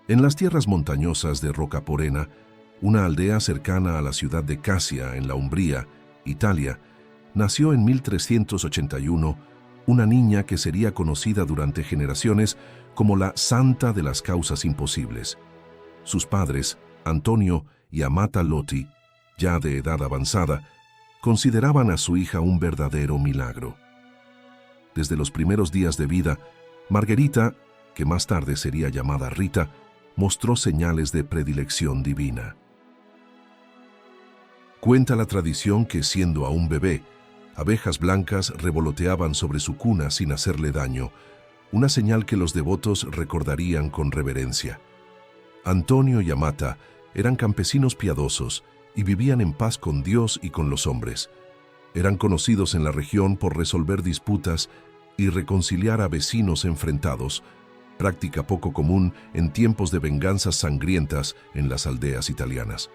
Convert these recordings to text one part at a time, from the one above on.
En las tierras montañosas de Rocaporena, una aldea cercana a la ciudad de Casia, en la Umbría, Italia, nació en 1381 una niña que sería conocida durante generaciones como la Santa de las Causas Imposibles. Sus padres, Antonio y Amata Lotti, ya de edad avanzada, consideraban a su hija un verdadero milagro. Desde los primeros días de vida, Margherita, que más tarde sería llamada Rita, mostró señales de predilección divina. Cuenta la tradición que, siendo aún bebé, abejas blancas revoloteaban sobre su cuna sin hacerle daño, una señal que los devotos recordarían con reverencia. Antonio y Amata eran campesinos piadosos y vivían en paz con Dios y con los hombres. Eran conocidos en la región por resolver disputas y reconciliar a vecinos enfrentados, práctica poco común en tiempos de venganzas sangrientas en las aldeas italianas.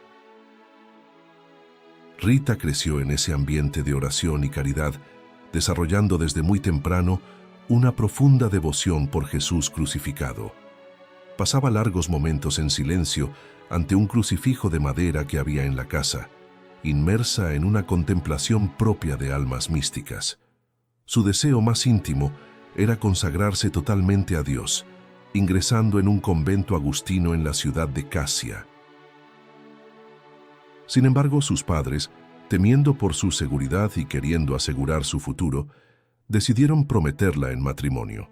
Rita creció en ese ambiente de oración y caridad, desarrollando desde muy temprano una profunda devoción por Jesús crucificado. Pasaba largos momentos en silencio ante un crucifijo de madera que había en la casa, inmersa en una contemplación propia de almas místicas. Su deseo más íntimo era consagrarse totalmente a Dios, ingresando en un convento agustino en la ciudad de Casia. Sin embargo, sus padres, temiendo por su seguridad y queriendo asegurar su futuro, decidieron prometerla en matrimonio.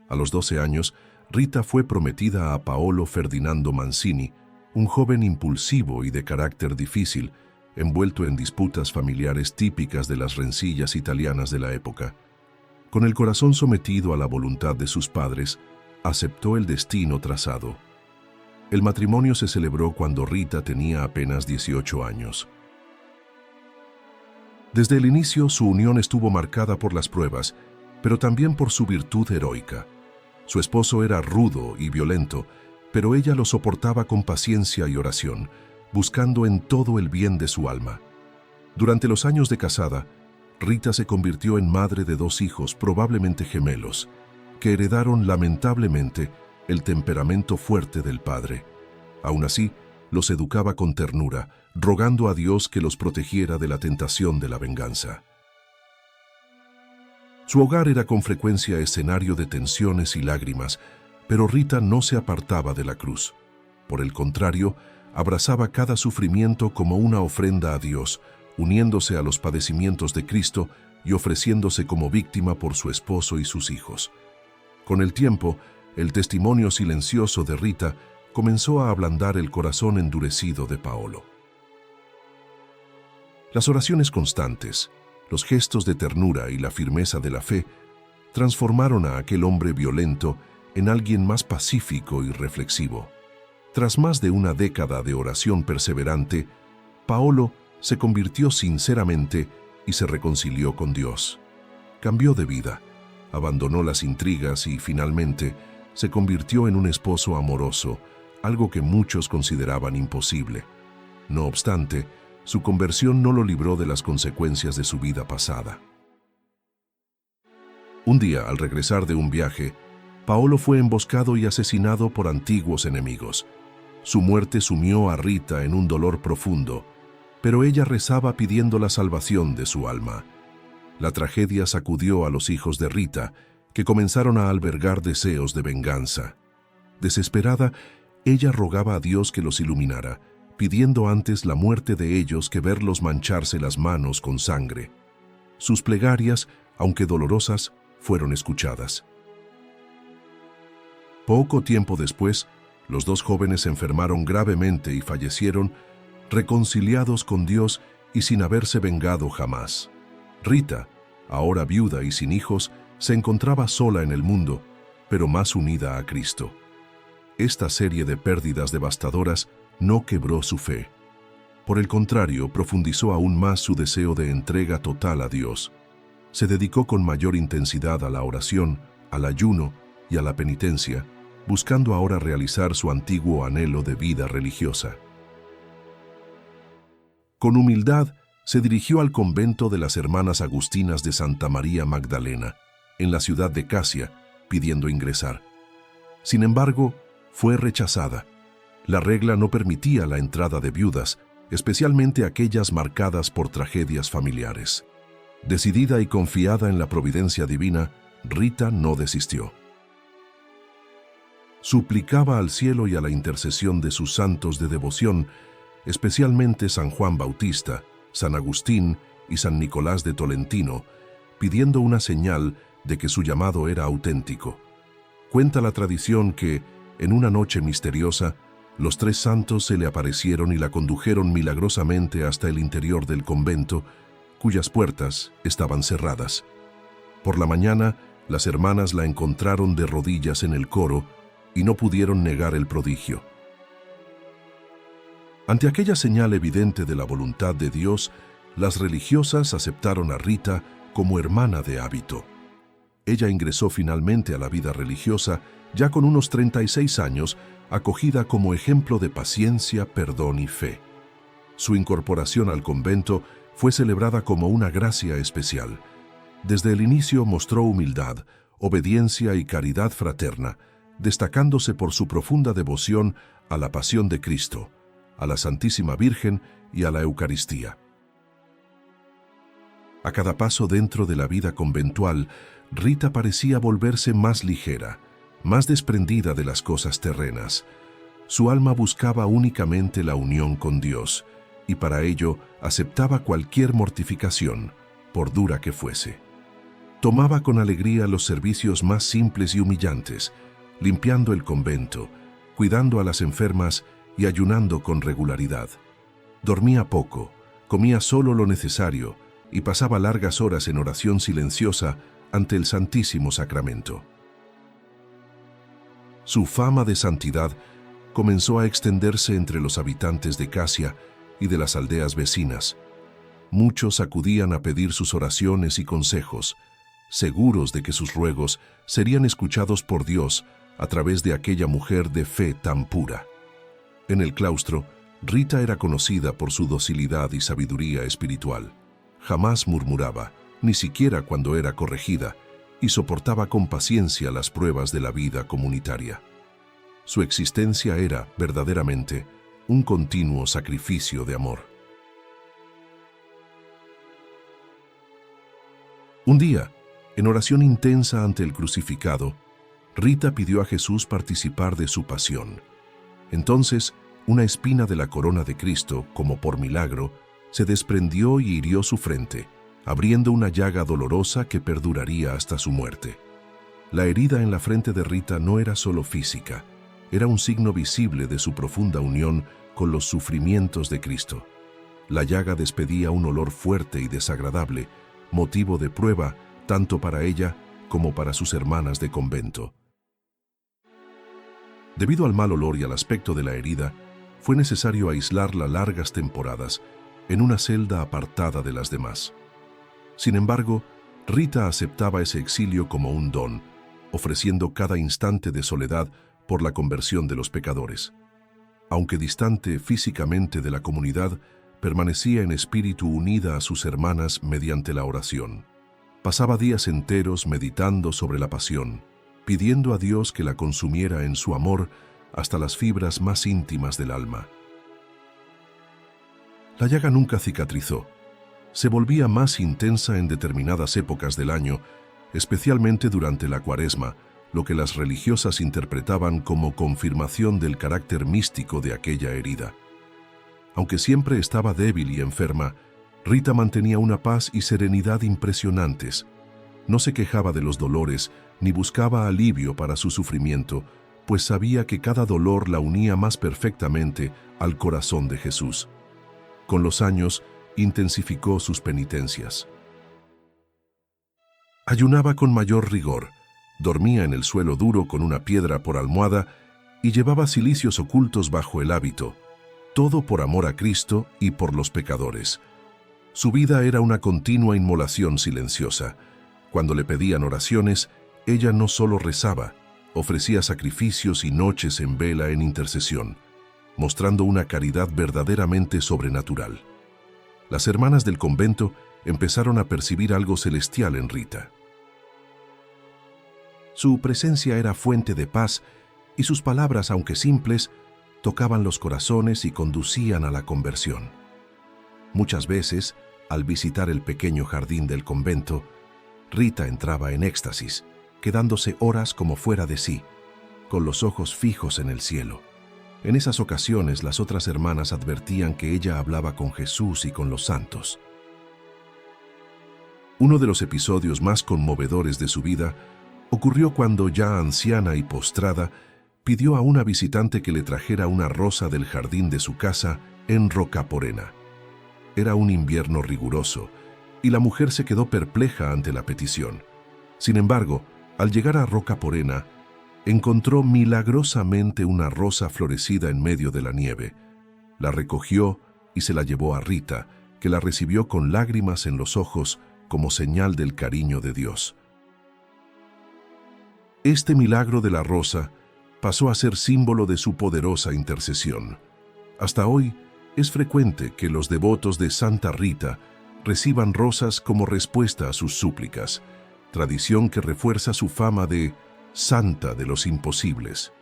A los 12 años, Rita fue prometida a Paolo Ferdinando Mancini, un joven impulsivo y de carácter difícil, envuelto en disputas familiares típicas de las rencillas italianas de la época. Con el corazón sometido a la voluntad de sus padres, aceptó el destino trazado. El matrimonio se celebró cuando Rita tenía apenas 18 años. Desde el inicio, su unión estuvo marcada por las pruebas, pero también por su virtud heroica. Su esposo era rudo y violento, pero ella lo soportaba con paciencia y oración, buscando en todo el bien de su alma. Durante los años de casada, Rita se convirtió en madre de 2 hijos, probablemente gemelos, que heredaron lamentablemente el temperamento fuerte del padre. Aún así, los educaba con ternura, rogando a Dios que los protegiera de la tentación de la venganza. Su hogar era con frecuencia escenario de tensiones y lágrimas, pero Rita no se apartaba de la cruz. Por el contrario, abrazaba cada sufrimiento como una ofrenda a Dios, uniéndose a los padecimientos de Cristo y ofreciéndose como víctima por su esposo y sus hijos. Con el tiempo, el testimonio silencioso de Rita comenzó a ablandar el corazón endurecido de Paolo. Las oraciones constantes, los gestos de ternura y la firmeza de la fe transformaron a aquel hombre violento en alguien más pacífico y reflexivo. Tras más de una década de oración perseverante, Paolo se convirtió sinceramente y se reconcilió con Dios. Cambió de vida, abandonó las intrigas y finalmente se convirtió en un esposo amoroso, algo que muchos consideraban imposible. No obstante, su conversión no lo libró de las consecuencias de su vida pasada. Un día, al regresar de un viaje, Paolo fue emboscado y asesinado por antiguos enemigos. Su muerte sumió a Rita en un dolor profundo, pero ella rezaba pidiendo la salvación de su alma. La tragedia sacudió a los hijos de Rita, que comenzaron a albergar deseos de venganza. Desesperada, ella rogaba a Dios que los iluminara, pidiendo antes la muerte de ellos que verlos mancharse las manos con sangre. Sus plegarias, aunque dolorosas, fueron escuchadas. Poco tiempo después, los 2 jóvenes se enfermaron gravemente y fallecieron, reconciliados con Dios y sin haberse vengado jamás. Rita, ahora viuda y sin hijos, se encontraba sola en el mundo, pero más unida a Cristo. Esta serie de pérdidas devastadoras no quebró su fe. Por el contrario, profundizó aún más su deseo de entrega total a Dios. Se dedicó con mayor intensidad a la oración, al ayuno y a la penitencia, buscando ahora realizar su antiguo anhelo de vida religiosa. Con humildad, se dirigió al convento de las Hermanas Agustinas de Santa María Magdalena, en la ciudad de Casia, pidiendo ingresar. Sin embargo, fue rechazada. La regla no permitía la entrada de viudas, especialmente aquellas marcadas por tragedias familiares. Decidida y confiada en la providencia divina, Rita no desistió. Suplicaba al cielo y a la intercesión de sus santos de devoción, especialmente San Juan Bautista, San Agustín y San Nicolás de Tolentino, pidiendo una señal de que su llamado era auténtico. Cuenta la tradición que, en una noche misteriosa, los tres santos se le aparecieron y la condujeron milagrosamente hasta el interior del convento, cuyas puertas estaban cerradas. Por la mañana, las hermanas la encontraron de rodillas en el coro y no pudieron negar el prodigio. Ante aquella señal evidente de la voluntad de Dios, las religiosas aceptaron a Rita como hermana de hábito. Ella ingresó finalmente a la vida religiosa ya con unos 36 años, acogida como ejemplo de paciencia, perdón y fe. Su incorporación al convento fue celebrada como una gracia especial. Desde el inicio mostró humildad, obediencia y caridad fraterna, destacándose por su profunda devoción a la pasión de Cristo, a la Santísima Virgen y a la Eucaristía. A cada paso dentro de la vida conventual, Rita parecía volverse más ligera, más desprendida de las cosas terrenas. Su alma buscaba únicamente la unión con Dios, y para ello aceptaba cualquier mortificación, por dura que fuese. Tomaba con alegría los servicios más simples y humillantes, limpiando el convento, cuidando a las enfermas y ayunando con regularidad. Dormía poco, comía solo lo necesario y pasaba largas horas en oración silenciosa ante el Santísimo Sacramento. Su fama de santidad comenzó a extenderse entre los habitantes de Casia y de las aldeas vecinas. Muchos acudían a pedir sus oraciones y consejos, seguros de que sus ruegos serían escuchados por Dios a través de aquella mujer de fe tan pura. En el claustro, Rita era conocida por su docilidad y sabiduría espiritual. Jamás murmuraba, ni siquiera cuando era corregida, y soportaba con paciencia las pruebas de la vida comunitaria. Su existencia era, verdaderamente, un continuo sacrificio de amor. Un día, en oración intensa ante el crucificado, Rita pidió a Jesús participar de su pasión. Entonces, una espina de la corona de Cristo, como por milagro, se desprendió y hirió su frente, abriendo una llaga dolorosa que perduraría hasta su muerte. La herida en la frente de Rita no era solo física, era un signo visible de su profunda unión con los sufrimientos de Cristo. La llaga despedía un olor fuerte y desagradable, motivo de prueba tanto para ella como para sus hermanas de convento. Debido al mal olor y al aspecto de la herida, fue necesario aislarla largas temporadas en una celda apartada de las demás. Sin embargo, Rita aceptaba ese exilio como un don, ofreciendo cada instante de soledad por la conversión de los pecadores. Aunque distante físicamente de la comunidad, permanecía en espíritu unida a sus hermanas mediante la oración. Pasaba días enteros meditando sobre la pasión, pidiendo a Dios que la consumiera en su amor hasta las fibras más íntimas del alma. La llaga nunca cicatrizó. Se volvía más intensa en determinadas épocas del año, especialmente durante la Cuaresma, lo que las religiosas interpretaban como confirmación del carácter místico de aquella herida. Aunque siempre estaba débil y enferma, Rita mantenía una paz y serenidad impresionantes. No se quejaba de los dolores ni buscaba alivio para su sufrimiento, pues sabía que cada dolor la unía más perfectamente al corazón de Jesús. Con los años, intensificó sus penitencias. Ayunaba con mayor rigor, dormía en el suelo duro con una piedra por almohada y llevaba cilicios ocultos bajo el hábito, todo por amor a Cristo y por los pecadores. Su vida era una continua inmolación silenciosa. Cuando le pedían oraciones, ella no solo rezaba, ofrecía sacrificios y noches en vela en intercesión, mostrando una caridad verdaderamente sobrenatural. Las hermanas del convento empezaron a percibir algo celestial en Rita. Su presencia era fuente de paz y sus palabras, aunque simples, tocaban los corazones y conducían a la conversión. Muchas veces, al visitar el pequeño jardín del convento, Rita entraba en éxtasis, quedándose horas como fuera de sí, con los ojos fijos en el cielo. En esas ocasiones, las otras hermanas advertían que ella hablaba con Jesús y con los santos. Uno de los episodios más conmovedores de su vida ocurrió cuando, ya anciana y postrada, pidió a una visitante que le trajera una rosa del jardín de su casa en Rocaporena. Era un invierno riguroso, y la mujer se quedó perpleja ante la petición. Sin embargo, al llegar a Rocaporena, encontró milagrosamente una rosa florecida en medio de la nieve. La recogió y se la llevó a Rita, que la recibió con lágrimas en los ojos como señal del cariño de Dios. Este milagro de la rosa pasó a ser símbolo de su poderosa intercesión. Hasta hoy es frecuente que los devotos de Santa Rita reciban rosas como respuesta a sus súplicas, tradición que refuerza su fama de santa de los imposibles.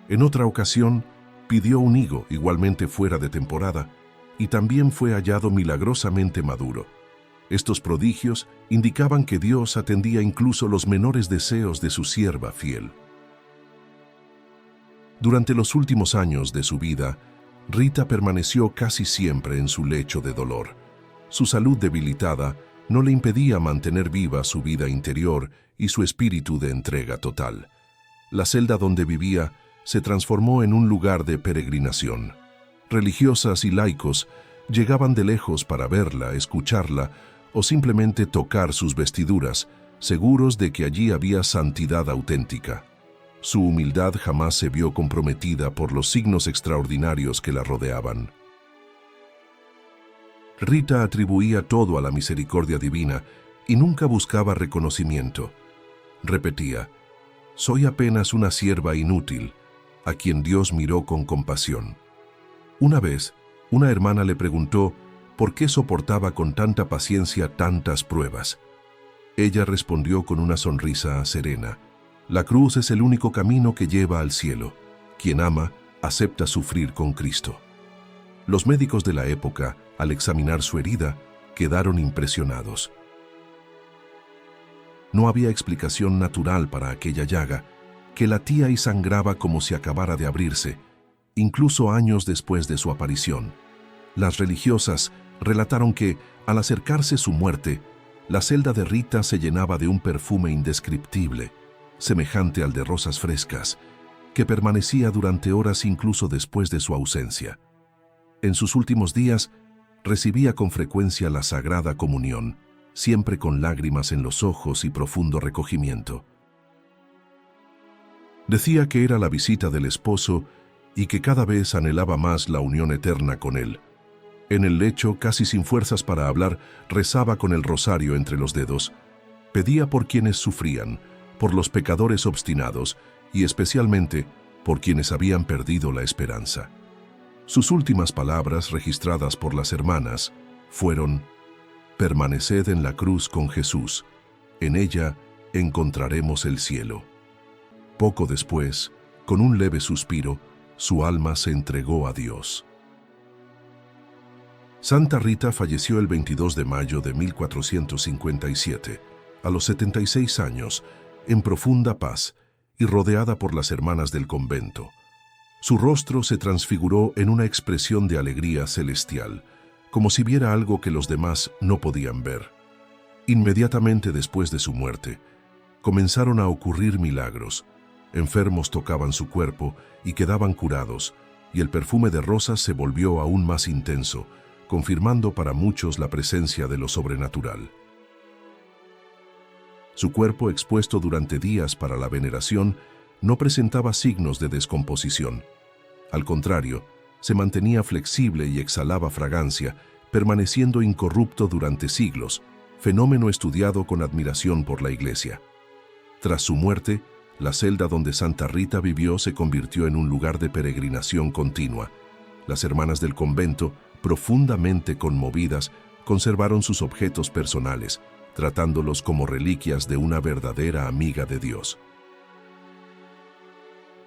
En otra ocasión, pidió un higo igualmente fuera de temporada y también fue hallado milagrosamente maduro. Estos prodigios indicaban que Dios atendía incluso los menores deseos de su sierva fiel. Durante los últimos años de su vida, Rita permaneció casi siempre en su lecho de dolor. Su salud debilitada no le impedía mantener viva su vida interior y su espíritu de entrega total. La celda donde vivía se transformó en un lugar de peregrinación. Religiosas y laicos llegaban de lejos para verla, escucharla o simplemente tocar sus vestiduras, seguros de que allí había santidad auténtica. Su humildad jamás se vio comprometida por los signos extraordinarios que la rodeaban. Rita atribuía todo a la misericordia divina y nunca buscaba reconocimiento. Repetía: «Soy apenas una sierva inútil, a quien Dios miró con compasión». Una vez, una hermana le preguntó por qué soportaba con tanta paciencia tantas pruebas. Ella respondió con una sonrisa serena: «La cruz es el único camino que lleva al cielo. Quien ama, acepta sufrir con Cristo». Los médicos de la época, al examinar su herida, quedaron impresionados. No había explicación natural para aquella llaga, que latía y sangraba como si acabara de abrirse, incluso años después de su aparición. Las religiosas relataron que, al acercarse su muerte, la celda de Rita se llenaba de un perfume indescriptible, semejante al de rosas frescas, que permanecía durante horas incluso después de su ausencia. En sus últimos días, recibía con frecuencia la Sagrada Comunión, siempre con lágrimas en los ojos y profundo recogimiento. Decía que era la visita del esposo y que cada vez anhelaba más la unión eterna con él. En el lecho, casi sin fuerzas para hablar, rezaba con el rosario entre los dedos. Pedía por quienes sufrían, por los pecadores obstinados y especialmente por quienes habían perdido la esperanza. Sus últimas palabras, registradas por las hermanas, fueron: «Permaneced en la cruz con Jesús, en ella encontraremos el cielo». Poco después, con un leve suspiro, su alma se entregó a Dios. Santa Rita falleció el 22 de mayo de 1457, a los 76 años, en profunda paz y rodeada por las hermanas del convento. Su rostro se transfiguró en una expresión de alegría celestial, como si viera algo que los demás no podían ver. Inmediatamente después de su muerte, comenzaron a ocurrir milagros. Enfermos tocaban su cuerpo y quedaban curados, y el perfume de rosas se volvió aún más intenso, confirmando para muchos la presencia de lo sobrenatural. Su cuerpo, expuesto durante días para la veneración, no presentaba signos de descomposición. Al contrario, se mantenía flexible y exhalaba fragancia, permaneciendo incorrupto durante siglos, fenómeno estudiado con admiración por la Iglesia. Tras su muerte, la celda donde Santa Rita vivió se convirtió en un lugar de peregrinación continua. Las hermanas del convento, profundamente conmovidas, conservaron sus objetos personales, tratándolos como reliquias de una verdadera amiga de Dios.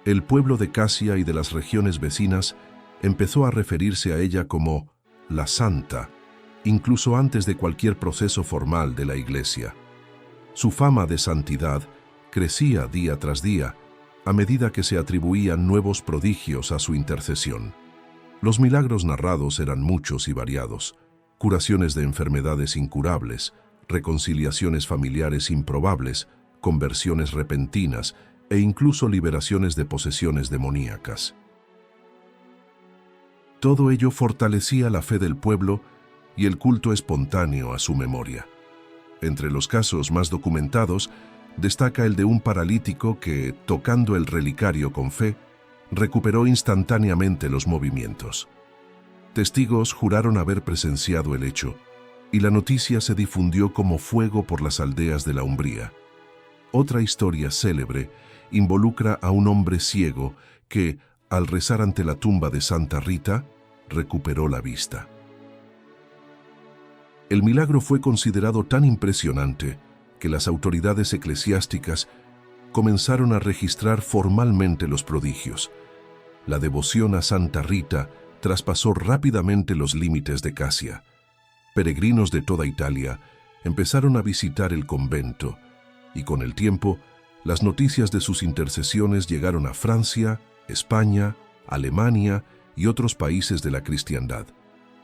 El pueblo de Casia y de las regiones vecinas empezó a referirse a ella como la Santa, incluso antes de cualquier proceso formal de la Iglesia. Su fama de santidad crecía día tras día a medida que se atribuían nuevos prodigios a su intercesión. Los milagros narrados eran muchos y variados: curaciones de enfermedades incurables, reconciliaciones familiares improbables, conversiones repentinas e incluso liberaciones de posesiones demoníacas. Todo ello fortalecía la fe del pueblo y el culto espontáneo a su memoria. Entre los casos más documentados, destaca el de un paralítico que, tocando el relicario con fe, recuperó instantáneamente los movimientos. Testigos juraron haber presenciado el hecho, y la noticia se difundió como fuego por las aldeas de la Umbría. Otra historia célebre involucra a un hombre ciego que, al rezar ante la tumba de Santa Rita, recuperó la vista. El milagro fue considerado tan impresionante que las autoridades eclesiásticas comenzaron a registrar formalmente los prodigios. La devoción a Santa Rita traspasó rápidamente los límites de Casia. Peregrinos de toda Italia empezaron a visitar el convento, y con el tiempo, las noticias de sus intercesiones llegaron a Francia, España, Alemania y otros países de la cristiandad.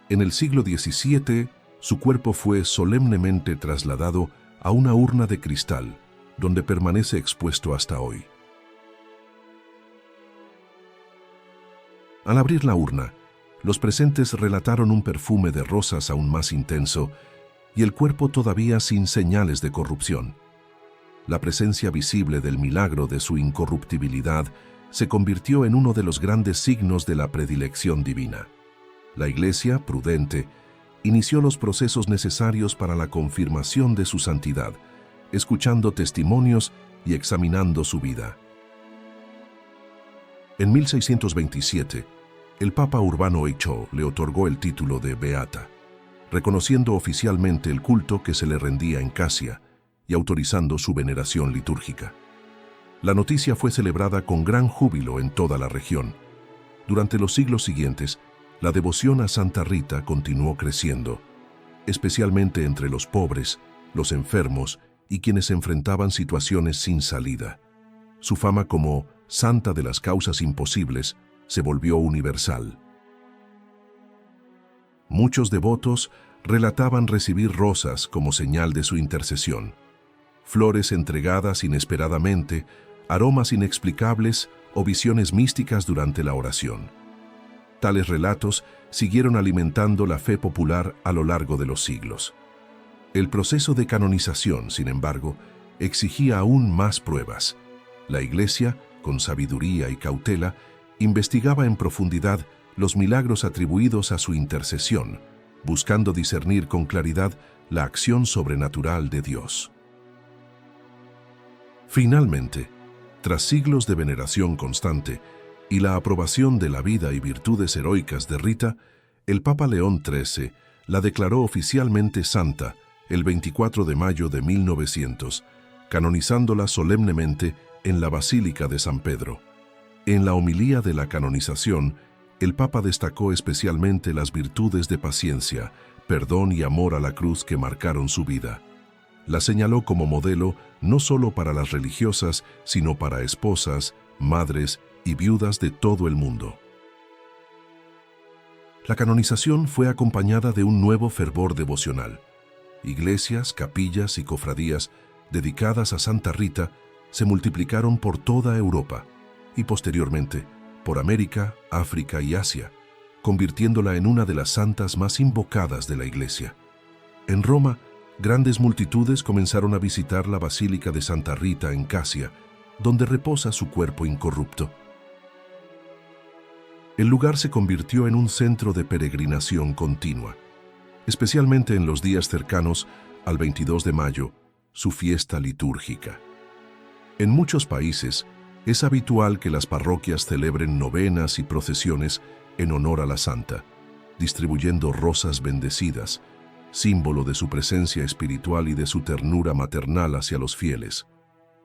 En el siglo XVII, su cuerpo fue solemnemente trasladado a una urna de cristal, donde permanece expuesto hasta hoy. Al abrir la urna, los presentes relataron un perfume de rosas aún más intenso y el cuerpo todavía sin señales de corrupción. La presencia visible del milagro de su incorruptibilidad se convirtió en uno de los grandes signos de la predilección divina. La Iglesia, prudente, inició los procesos necesarios para la confirmación de su santidad, escuchando testimonios y examinando su vida. En 1627, el Papa Urbano VIII le otorgó el título de Beata, reconociendo oficialmente el culto que se le rendía en Casia y autorizando su veneración litúrgica. La noticia fue celebrada con gran júbilo en toda la región. Durante los siglos siguientes, la devoción a Santa Rita continuó creciendo, especialmente entre los pobres, los enfermos y quienes enfrentaban situaciones sin salida. Su fama como santa de las causas imposibles se volvió universal. Muchos devotos relataban recibir rosas como señal de su intercesión, flores entregadas inesperadamente, aromas inexplicables o visiones místicas durante la oración. Tales relatos siguieron alimentando la fe popular a lo largo de los siglos. El proceso de canonización, sin embargo, exigía aún más pruebas. La Iglesia, con sabiduría y cautela, investigaba en profundidad los milagros atribuidos a su intercesión, buscando discernir con claridad la acción sobrenatural de Dios. Finalmente, tras siglos de veneración constante y la aprobación de la vida y virtudes heroicas de Rita, el Papa León XIII la declaró oficialmente santa el 24 de mayo de 1900, canonizándola solemnemente en la Basílica de San Pedro. En la homilía de la canonización, el Papa destacó especialmente las virtudes de paciencia, perdón y amor a la cruz que marcaron su vida. La señaló como modelo no solo para las religiosas, sino para esposas, madres y viudas de todo el mundo. La canonización fue acompañada de un nuevo fervor devocional. Iglesias, capillas y cofradías dedicadas a Santa Rita se multiplicaron por toda Europa y posteriormente por América, África y Asia, convirtiéndola en una de las santas más invocadas de la Iglesia. En Roma, grandes multitudes comenzaron a visitar la Basílica de Santa Rita en Casia, donde reposa su cuerpo incorrupto. El lugar se convirtió en un centro de peregrinación continua, especialmente en los días cercanos al 22 de mayo, su fiesta litúrgica. En muchos países, es habitual que las parroquias celebren novenas y procesiones en honor a la santa, distribuyendo rosas bendecidas, símbolo de su presencia espiritual y de su ternura maternal hacia los fieles.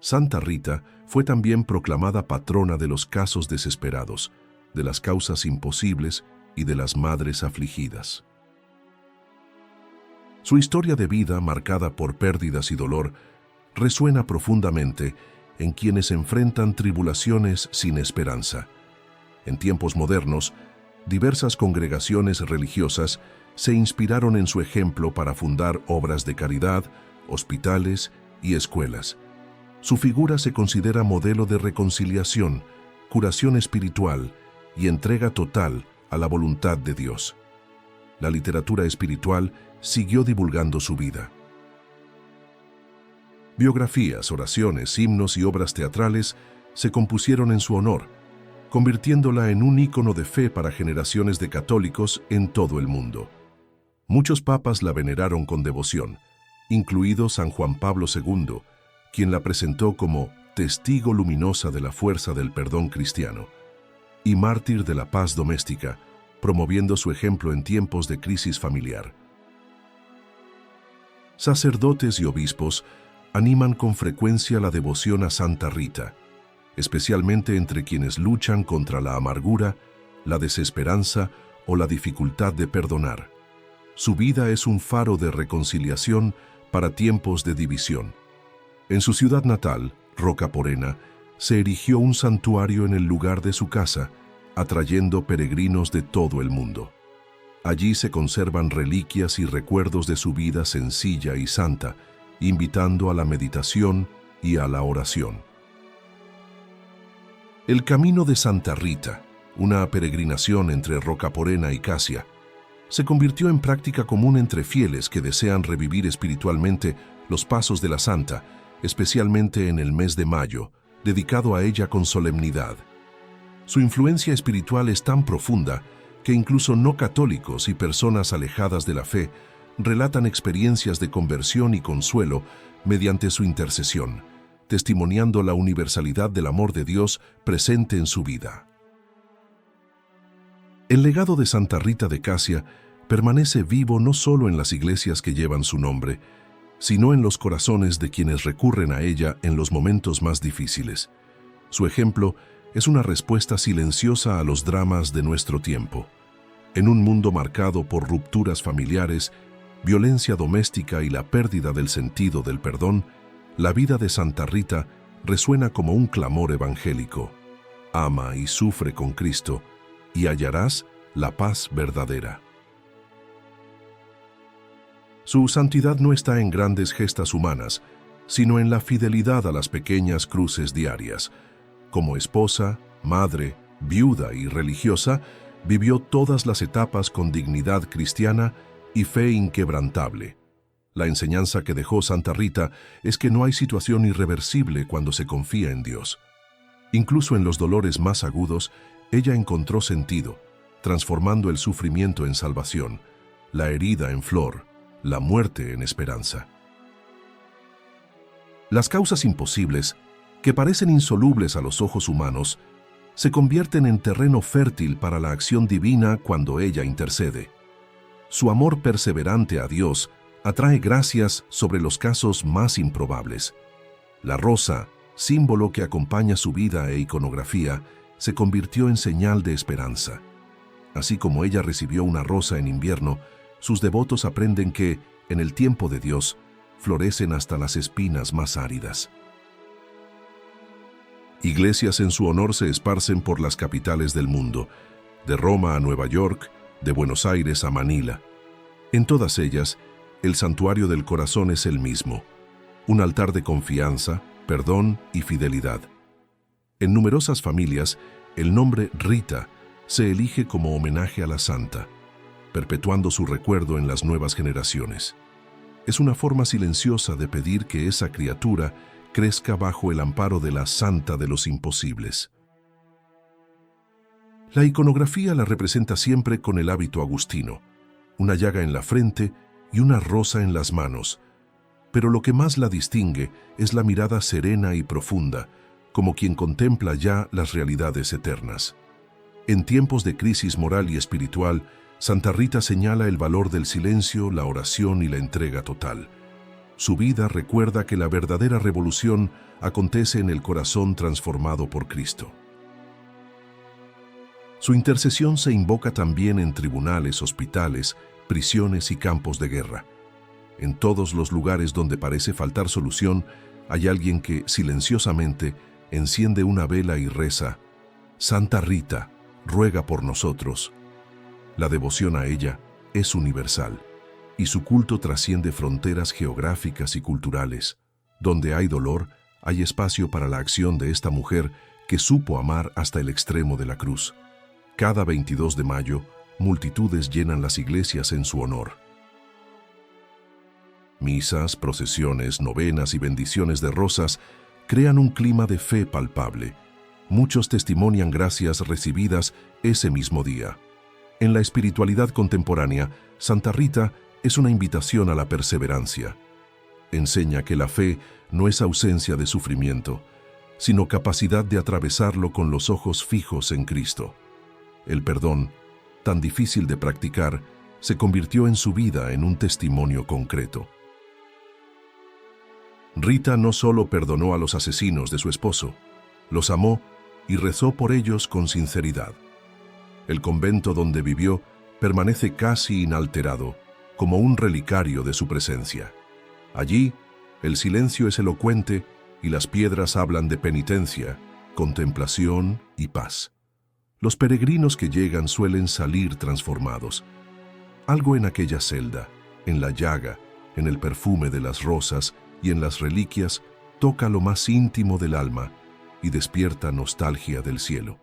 Santa Rita fue también proclamada patrona de los casos desesperados, de las causas imposibles y de las madres afligidas. Su historia de vida, marcada por pérdidas y dolor, resuena profundamente en quienes enfrentan tribulaciones sin esperanza. En tiempos modernos, diversas congregaciones religiosas se inspiraron en su ejemplo para fundar obras de caridad, hospitales y escuelas. Su figura se considera modelo de reconciliación, curación espiritual y entrega total a la voluntad de Dios. La literatura espiritual siguió divulgando su vida. Biografías, oraciones, himnos y obras teatrales se compusieron en su honor, convirtiéndola en un ícono de fe para generaciones de católicos en todo el mundo. Muchos papas la veneraron con devoción, incluido San Juan Pablo II, quien la presentó como testigo luminosa de la fuerza del perdón cristiano y mártir de la paz doméstica, promoviendo su ejemplo en tiempos de crisis familiar. Sacerdotes y obispos animan con frecuencia la devoción a Santa Rita, especialmente entre quienes luchan contra la amargura, la desesperanza o la dificultad de perdonar. Su vida es un faro de reconciliación para tiempos de división. En su ciudad natal, Roca Porena, se erigió un santuario en el lugar de su casa, atrayendo peregrinos de todo el mundo. Allí se conservan reliquias y recuerdos de su vida sencilla y santa, invitando a la meditación y a la oración. El Camino de Santa Rita, una peregrinación entre Roca Porena y Casia, se convirtió en práctica común entre fieles que desean revivir espiritualmente los pasos de la santa, especialmente en el mes de mayo, dedicado a ella con solemnidad. Su influencia espiritual es tan profunda que incluso no católicos y personas alejadas de la fe relatan experiencias de conversión y consuelo mediante su intercesión, testimoniando la universalidad del amor de Dios presente en su vida. El legado de Santa Rita de Casia permanece vivo no solo en las iglesias que llevan su nombre, sino en los corazones de quienes recurren a ella en los momentos más difíciles. Su ejemplo es una respuesta silenciosa a los dramas de nuestro tiempo. En un mundo marcado por rupturas familiares, violencia doméstica y la pérdida del sentido del perdón, la vida de Santa Rita resuena como un clamor evangélico. Ama y sufre con Cristo, y hallarás la paz verdadera. Su santidad no está en grandes gestas humanas, sino en la fidelidad a las pequeñas cruces diarias. Como esposa, madre, viuda y religiosa, vivió todas las etapas con dignidad cristiana y fe inquebrantable. La enseñanza que dejó Santa Rita es que no hay situación irreversible cuando se confía en Dios. Incluso en los dolores más agudos, ella encontró sentido, transformando el sufrimiento en salvación, la herida en flor, la muerte en esperanza. Las causas imposibles, que parecen insolubles a los ojos humanos, se convierten en terreno fértil para la acción divina cuando ella intercede. Su amor perseverante a Dios atrae gracias sobre los casos más improbables. La rosa, símbolo que acompaña su vida e iconografía, se convirtió en señal de esperanza. Así como ella recibió una rosa en invierno, sus devotos aprenden que, en el tiempo de Dios, florecen hasta las espinas más áridas. Iglesias en su honor se esparcen por las capitales del mundo, de Roma a Nueva York, de Buenos Aires a Manila. En todas ellas, el santuario del corazón es el mismo, un altar de confianza, perdón y fidelidad. En numerosas familias, el nombre Rita se elige como homenaje a la santa, perpetuando su recuerdo en las nuevas generaciones. Es una forma silenciosa de pedir que esa criatura crezca bajo el amparo de la santa de los imposibles. La iconografía la representa siempre con el hábito agustino, una llaga en la frente y una rosa en las manos, pero lo que más la distingue es la mirada serena y profunda, como quien contempla ya las realidades eternas. En tiempos de crisis moral y espiritual, Santa Rita señala el valor del silencio, la oración y la entrega total. Su vida recuerda que la verdadera revolución acontece en el corazón transformado por Cristo. Su intercesión se invoca también en tribunales, hospitales, prisiones y campos de guerra. En todos los lugares donde parece faltar solución, hay alguien que, silenciosamente, enciende una vela y reza: Santa Rita, ruega por nosotros. La devoción a ella es universal, y su culto trasciende fronteras geográficas y culturales. Donde hay dolor, hay espacio para la acción de esta mujer que supo amar hasta el extremo de la cruz. Cada 22 de mayo, multitudes llenan las iglesias en su honor. Misas, procesiones, novenas y bendiciones de rosas crean un clima de fe palpable. Muchos testimonian gracias recibidas ese mismo día. En la espiritualidad contemporánea, Santa Rita es una invitación a la perseverancia. Enseña que la fe no es ausencia de sufrimiento, sino capacidad de atravesarlo con los ojos fijos en Cristo. El perdón, tan difícil de practicar, se convirtió en su vida en un testimonio concreto. Rita no solo perdonó a los asesinos de su esposo, los amó y rezó por ellos con sinceridad. El convento donde vivió permanece casi inalterado, como un relicario de su presencia. Allí, el silencio es elocuente y las piedras hablan de penitencia, contemplación y paz. Los peregrinos que llegan suelen salir transformados. Algo en aquella celda, en la llaga, en el perfume de las rosas y en las reliquias toca lo más íntimo del alma y despierta nostalgia del cielo.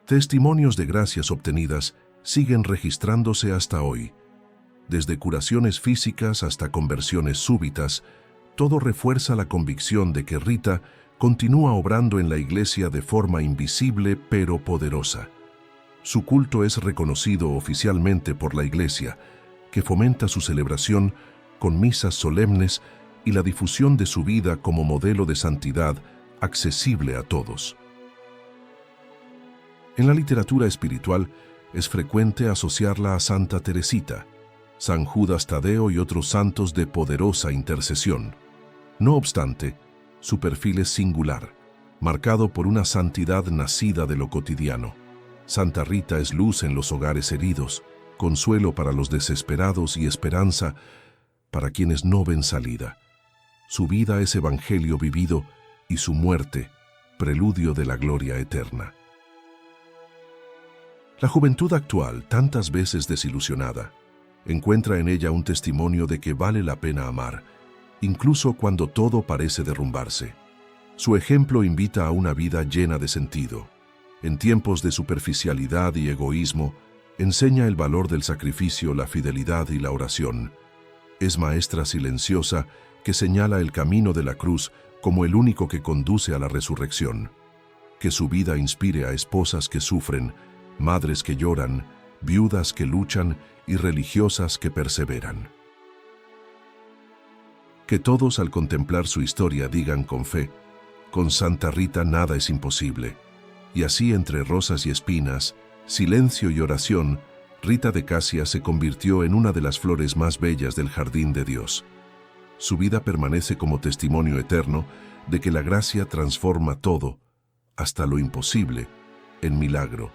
Testimonios de gracias obtenidas siguen registrándose hasta hoy. Desde curaciones físicas hasta conversiones súbitas, todo refuerza la convicción de que Rita continúa obrando en la Iglesia de forma invisible pero poderosa. Su culto es reconocido oficialmente por la Iglesia, que fomenta su celebración con misas solemnes y la difusión de su vida como modelo de santidad accesible a todos. En la literatura espiritual es frecuente asociarla a Santa Teresita, San Judas Tadeo y otros santos de poderosa intercesión. No obstante, su perfil es singular, marcado por una santidad nacida de lo cotidiano. Santa Rita es luz en los hogares heridos, consuelo para los desesperados y esperanza para quienes no ven salida. Su vida es evangelio vivido y su muerte, preludio de la gloria eterna. La juventud actual, tantas veces desilusionada, encuentra en ella un testimonio de que vale la pena amar, incluso cuando todo parece derrumbarse. Su ejemplo invita a una vida llena de sentido. En tiempos de superficialidad y egoísmo, enseña el valor del sacrificio, la fidelidad y la oración. Es maestra silenciosa que señala el camino de la cruz como el único que conduce a la resurrección. Que su vida inspire a esposas que sufren, madres que lloran, viudas que luchan y religiosas que perseveran. Que todos al contemplar su historia digan con fe: con Santa Rita nada es imposible. Y así, entre rosas y espinas, silencio y oración, Rita de Casia se convirtió en una de las flores más bellas del jardín de Dios. Su vida permanece como testimonio eterno de que la gracia transforma todo, hasta lo imposible, en milagro.